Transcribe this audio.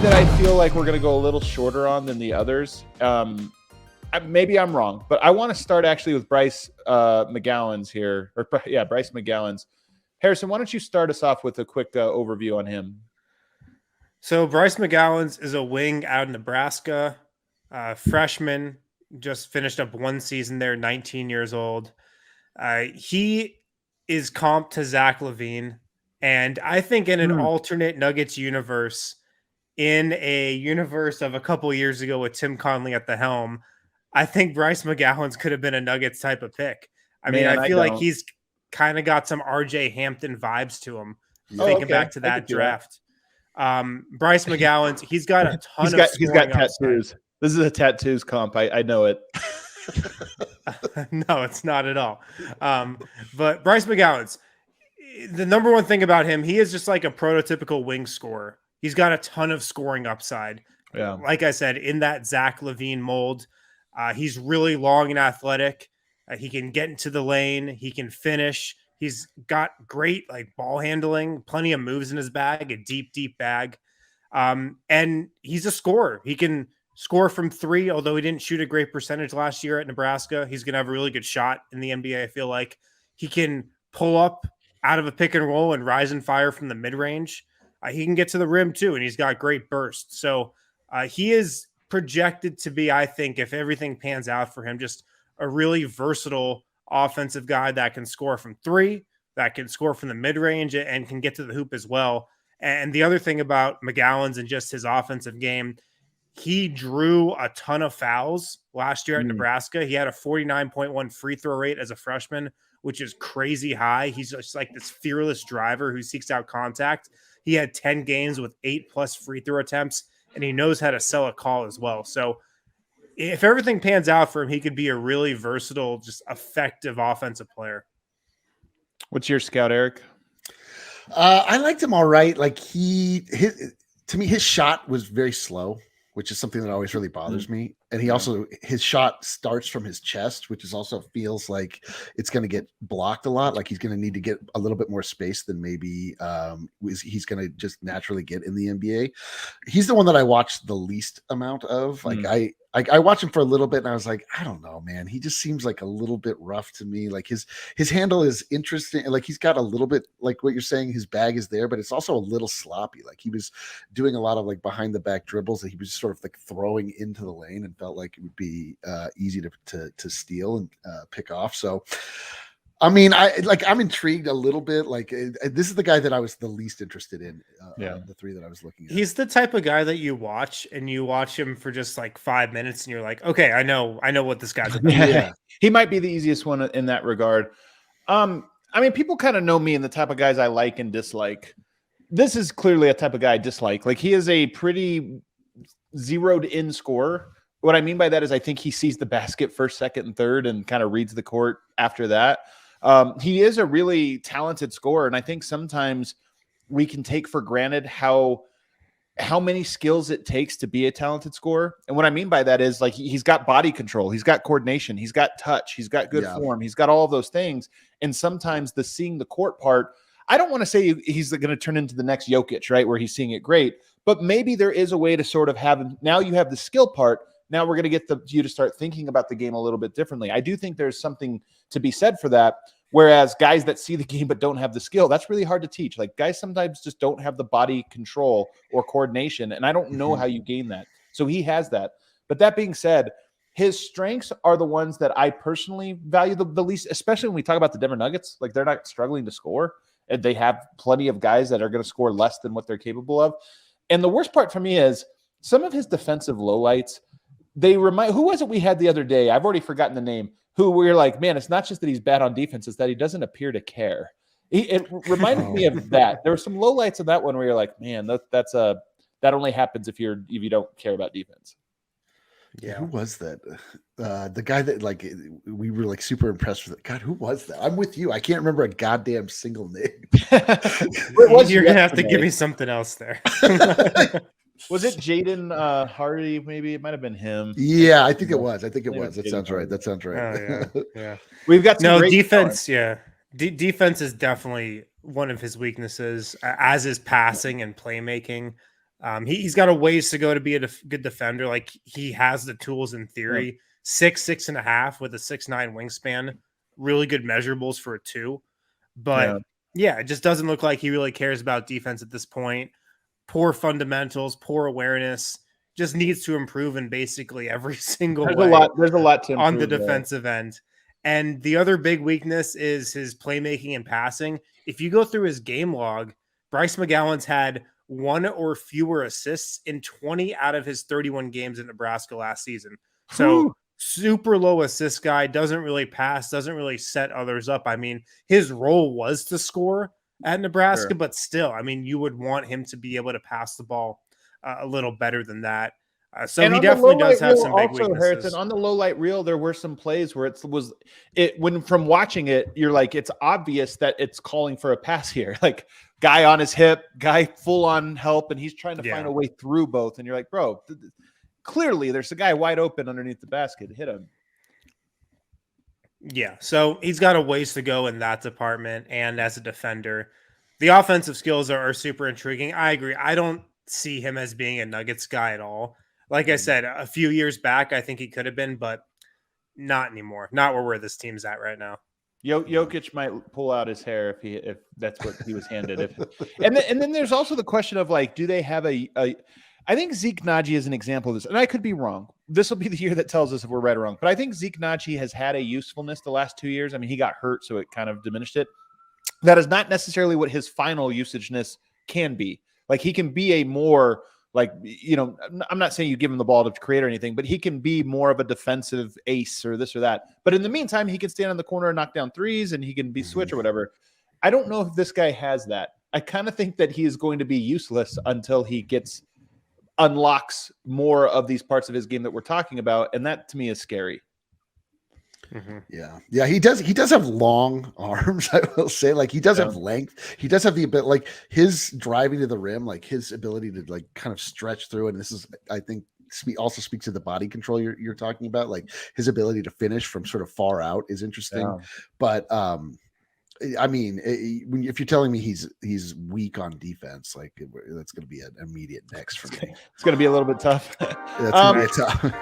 that I feel like we're going to go a little shorter on than the others. Maybe I'm wrong, but I want to start actually with Bryce McGowens here. Bryce McGowens. Harrison, why don't you start us off with a quick overview on him? So Bryce McGowens is a wing out of Nebraska, freshman, just finished up one season there, 19 years old. He is comped to Zach LaVine, and I think in an alternate Nuggets universe, in a universe of a couple years ago with Tim Conley at the helm, I think Bryce McGowens could have been a Nuggets type of pick. I mean, I feel like he's kind of got some RJ Hampton vibes to him, thinking back to that draft. Bryce McGowens, he's got a ton of he's got tattoos. This is a tattoos comp. I know it. No, it's not at all. But Bryce McGowens, the number one thing about him, he is just like a prototypical wing scorer. He's got a ton of scoring upside. Yeah. Like I said, in that Zach LaVine mold, he's really long and athletic. He can get into the lane. He can finish. He's got great like ball handling, plenty of moves in his bag, a deep, deep bag. And he's a scorer. He can score from three, although he didn't shoot a great percentage last year at Nebraska. He's going to have a really good shot in the NBA. I feel like he can pull up out of a pick and roll and rise and fire from the mid-range. He can get to the rim too, and he's got great bursts. So he is projected to be, I think, if everything pans out for him, just a really versatile offensive guy that can score from three, that can score from the mid-range, and can get to the hoop as well. And the other thing about McGowens and just his offensive game, he drew a ton of fouls last year at Nebraska. He had a 49.1 free throw rate as a freshman, which is crazy high. He's just like this fearless driver who seeks out contact. He had 10 games with 8+ free throw attempts, and he knows how to sell a call as well. So if everything pans out for him, he could be a really versatile, just effective offensive player. What's your scout, Eric? I liked him all right. Like to me, his shot was very slow, which is something that always really bothers me. And he also, his shot starts from his chest, which is also feels like it's going to get blocked a lot. Like he's going to need to get a little bit more space than maybe he's going to just naturally get in the NBA. He's the one that I watched the least amount of. Like I watched him for a little bit and I was like, I don't know, man. He just seems like a little bit rough to me. Like his handle is interesting. Like he's got a little bit, like what you're saying, his bag is there, but it's also a little sloppy. Like he was doing a lot of like behind the back dribbles that he was sort of like throwing into the lane and felt like it would be easy to steal and pick off. So, I mean, I'm intrigued a little bit. Like this is the guy that I was the least interested in. The three that I was looking at. He's the type of guy that you watch him for just like 5 minutes, and you're like, okay, I know what this guy's about. Yeah, he might be the easiest one in that regard. I mean, people kind of know me and the type of guys I like and dislike. This is clearly a type of guy I dislike. Like he is a pretty zeroed in scorer. What I mean by that is I think he sees the basket first, second, and third and kind of reads the court after that. He is a really talented scorer, and I think sometimes we can take for granted how many skills it takes to be a talented scorer. And what I mean by that is like he's got body control, he's got coordination, he's got touch, he's got good form, he's got all of those things. And sometimes the seeing the court part, I don't want to say he's going to turn into the next Jokic, right, where he's seeing it great, but maybe there is a way to sort of have him. Now you have the skill part. Now we're going to get you to start thinking about the game a little bit differently. I do think there's something to be said for that. Whereas guys that see the game but don't have the skill, that's really hard to teach. Like guys sometimes just don't have the body control or coordination, and I don't know how you gain that. So he has that. But that being said, his strengths are the ones that I personally value the least, especially when we talk about the Denver Nuggets. Like they're not struggling to score, and they have plenty of guys that are going to score less than what they're capable of. And the worst part for me is some of his defensive lowlights. They remind, who was it we had the other day? I've already forgotten the name. Who we were like, man, it's not just that he's bad on defense, it's that he doesn't appear to care. It reminded me of that. There were some lowlights in that one where you're like, man, that only happens if you don't care about defense. Yeah, who was that? The guy that like we were like super impressed with. God, who was that? I'm with you. I can't remember a goddamn single name. You're gonna have to give me something else there. Was it Jaden Hardy? Maybe it might have been him. Yeah, I think it was. That sounds right. Oh, yeah. We've got some great defense. Stars. Yeah, defense is definitely one of his weaknesses, as is passing and playmaking. He's got a ways to go to be a good defender. Like he has the tools in theory. 6'6.5" with a 6'9" wingspan. Really good measurables for a 2. But yeah, it just doesn't look like he really cares about defense at this point. Poor fundamentals, poor awareness. Just needs to improve in basically every single way. There's a lot to improve on the defensive end. And the other big weakness is his playmaking and passing. If you go through his game log, Bryce McGowens had 1 or fewer assists in 20 out of his 31 games in Nebraska last season. So super low assist guy, doesn't really pass, doesn't really set others up. I mean, his role was to score at Nebraska, but still, I mean, you would want him to be able to pass the ball a little better than that. So he definitely does have some big weaknesses. Harrison, on the low light reel, there were some plays where when from watching it, you're like, it's obvious that it's calling for a pass here. Like guy on his hip, guy full on help, and he's trying to find a way through both. And you're like, bro, clearly there's a guy wide open underneath the basket. Hit him. Yeah, so he's got a ways to go in that department, and as a defender, the offensive skills are super intriguing. I agree. I don't see him as being a Nuggets guy at all. Like I said, a few years back, I think he could have been, but not anymore. Not where this team's at right now. Jokic might pull out his hair if that's what he was handed. And then there's also the question of like, do they have I think Zeke Naji is an example of this, and I could be wrong. This will be the year that tells us if we're right or wrong. But I think Zeke Naji has had a usefulness the last 2 years. I mean, he got hurt, so it kind of diminished it. That is not necessarily what his final usageness can be. Like he can be a more like, I'm not saying you give him the ball to create or anything, but he can be more of a defensive ace or this or that. But in the meantime, he can stand in the corner and knock down threes, and he can be switch or whatever. I don't know if this guy has that. I kind of think that he is going to be useless until he unlocks more of these parts of his game that we're talking about. And that to me is scary. Yeah, he does have long arms. I will say, like he does have length. He does have the ability, like his driving to the rim, like his ability to like kind of stretch through. And this is, I think, also speaks to the body control you're talking about. Like his ability to finish from sort of far out is interesting. But I mean, if you're telling me he's weak on defense, like that's going to be an immediate next for me. It's going to be a little bit tough. That's going to be tough.